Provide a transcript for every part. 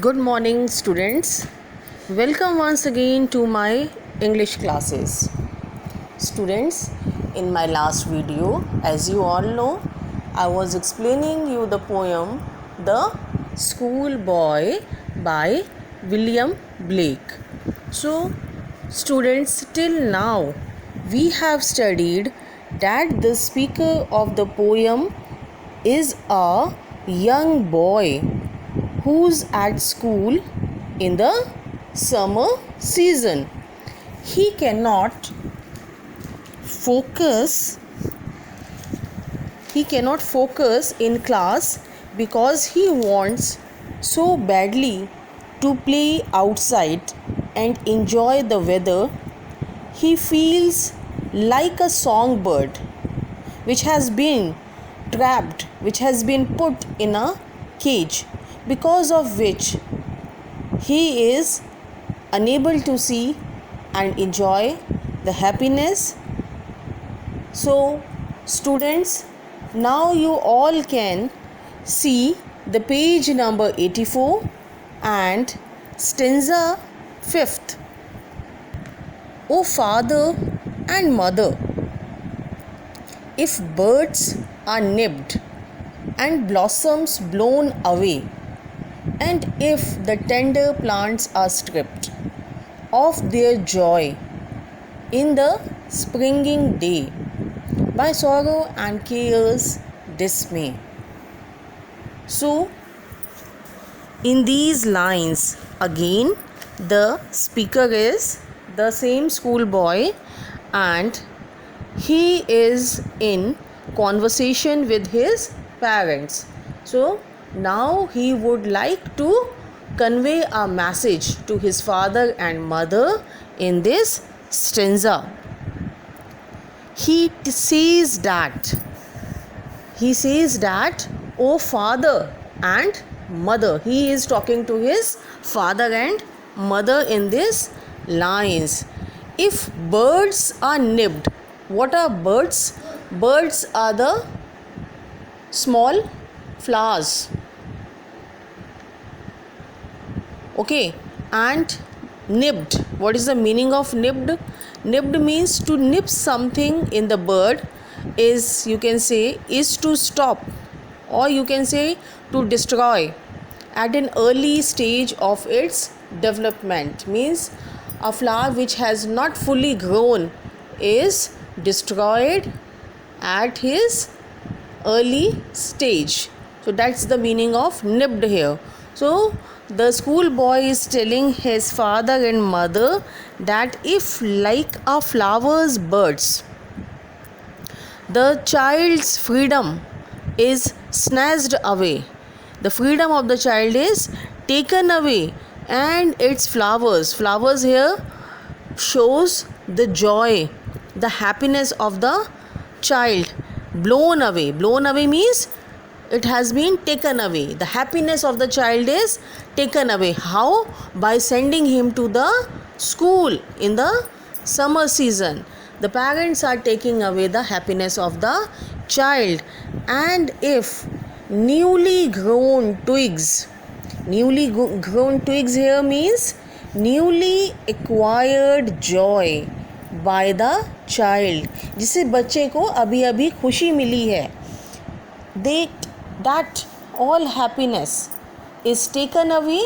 Good morning, students. Welcome once again to my English classes. Students, in my last video, as you all know, I was explaining you the poem The Schoolboy by William Blake. So, students, till now we have studied that the speaker of the poem is a young boy who's at school in the summer season. He cannot focus in class because he wants so badly to play outside and enjoy the weather. He feels like a songbird which has been trapped, which has been put in a cage, because of which he is unable to see and enjoy the happiness. So, students, now you all can see the page number 84 and stanza 5th. O father and mother, if birds are nibbed and blossoms blown away, and if the tender plants are stripped of their joy in the springing day by sorrow and care's dismay. So, in these lines, again, the speaker is the same schoolboy and he is in conversation with his parents. So, now he would like to convey a message to his father and mother in this stanza. He says that, oh father and mother. He is talking to his father and mother in this lines. If birds are nibbed, what are birds? Birds are the small flowers. Okay, and nibbed. What is the meaning of nibbed? Nibbed means to nip something in the bird is, you can say, is to stop, or you can say to destroy at an early stage of its development. Means a flower which has not fully grown is destroyed at his early stage. So that's the meaning of nibbed here. So the schoolboy is telling his father and mother that if, like a flower's birds, the child's freedom is snatched away, the freedom of the child is taken away, and its flowers here shows the joy, the happiness of the child, blown away means it has been taken away. The happiness of the child is taken away. How? By sending him to the school in the summer season. The parents are taking away the happiness of the child. And if newly grown twigs here means newly acquired joy by the child, जिसे बच्चे को अभी अभी खुशी मिली है, that all happiness is taken away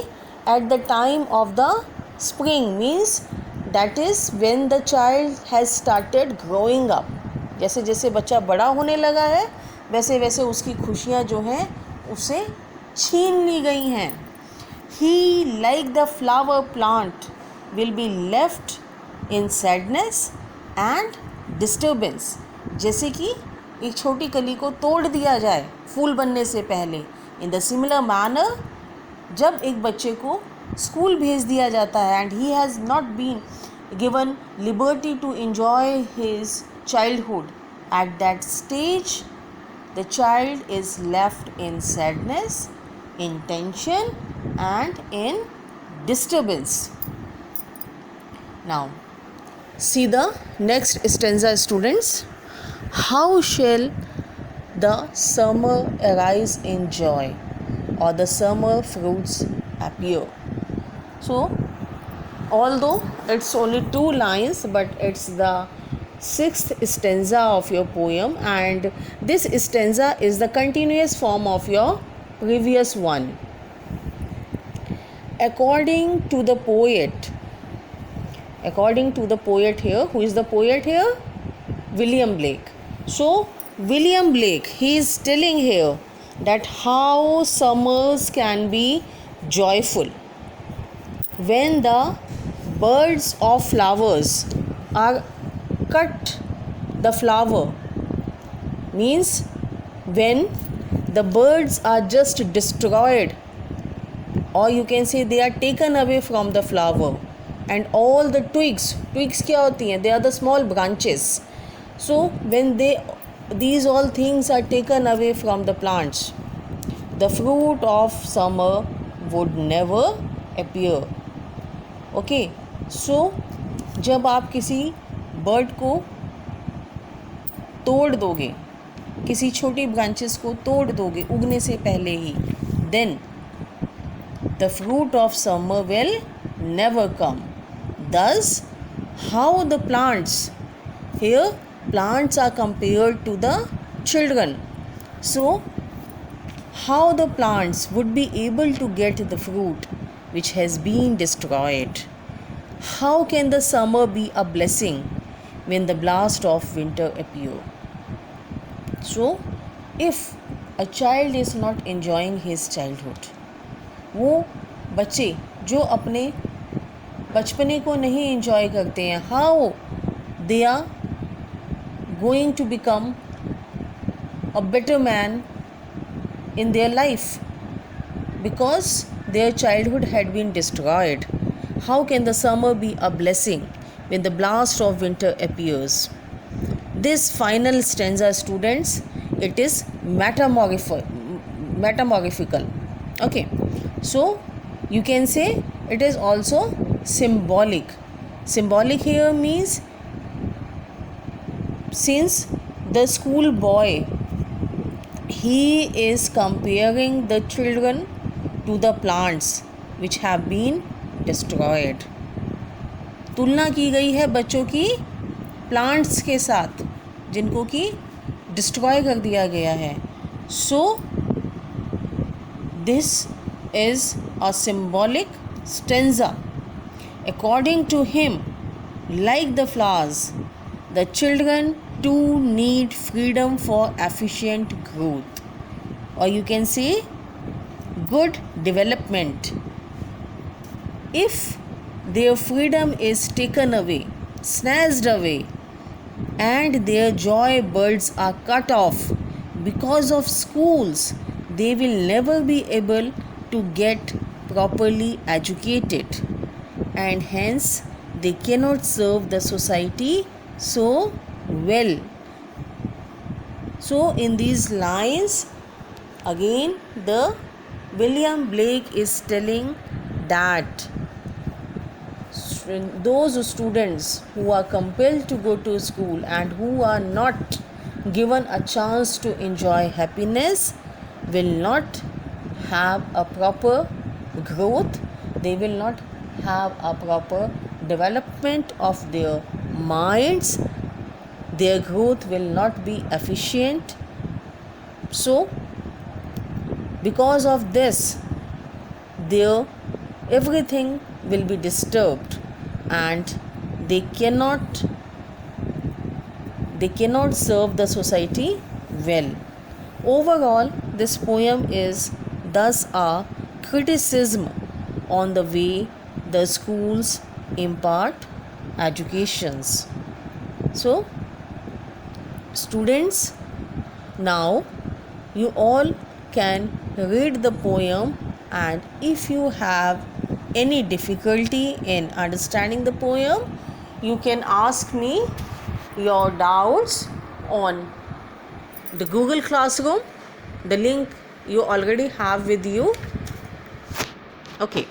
at the time of the spring, means that is when the child has started growing up. जैसे जैसे बच्चा बड़ा होने लगा है वैसे वैसे उसकी खुशियाँ जो हैं उसे छीन ली गई हैं. He, like the flower plant, will be left in sadness and disturbance. जैसे कि एक छोटी कली को तोड़ दिया जाए फूल बनने से पहले. इन द सिमिलर मैनर, जब एक बच्चे को स्कूल भेज दिया जाता है and he has not been given liberty to enjoy his childhood, at that stage the child is left in sadness, in tension and in disturbance. Now, see the next stanza, students. How shall the summer arise in joy, or the summer fruits appear. So, although it's only 2 lines, but it's the 6th stanza of your poem, and this stanza is the continuous form of your previous one. According to the poet here, who is the poet here? William Blake. So William Blake, he is telling here that how summers can be joyful when the birds of flowers are cut. The flower means when the birds are just destroyed, or you can say they are taken away from the flower, and all the twigs क्या होती हैं? They are the small branches. So when these all things are taken away from the plants, the fruit of summer would never appear. Okay, so जब आप किसी bird को तोड़ दोगे, किसी छोटी ब्रांचेस को तोड़ दोगे उगने से पहले ही, then the fruit of summer will never come. Thus, how the plants, here plants are compared to the children. So, how the plants would be able to get the fruit which has been destroyed? How can the summer be a blessing when the blast of winter appear? So, if a child is not enjoying his childhood, वो बच्चे जो अपने बचपने को नहीं enjoy करते हैं, how they are going to become a better man in their life, because their childhood had been destroyed. How can the summer be a blessing when the blast of winter appears? This final stanza, students, it is metamorphical. Okay, so you can say it is also symbolic. Symbolic here means, since the school boy, he is comparing the children to the plants which have been destroyed. तुलना की गई है बच्चों की plants के साथ जिनको कि डिस्ट्रॉय कर दिया गया है. So this is a symbolic stanza. According to him, like the flowers, the children too need freedom for efficient growth, or you can say good development. If their freedom is taken away, snatched away, and their joy birds are cut off because of schools, they will never be able to get properly educated, and hence they cannot serve the society so well. So in these lines again the William Blake is telling that those students who are compelled to go to school and who are not given a chance to enjoy happiness will not have a proper growth. They will not have a proper development of their minds. Their growth will not be efficient. So because of this, their everything will be disturbed and they cannot serve the society well. Overall, this poem is thus a criticism on the way the schools impart educations. So students, now you all can read the poem, and if you have any difficulty in understanding the poem, you can ask me your doubts on the Google Classroom. The link you already have with you. Okay.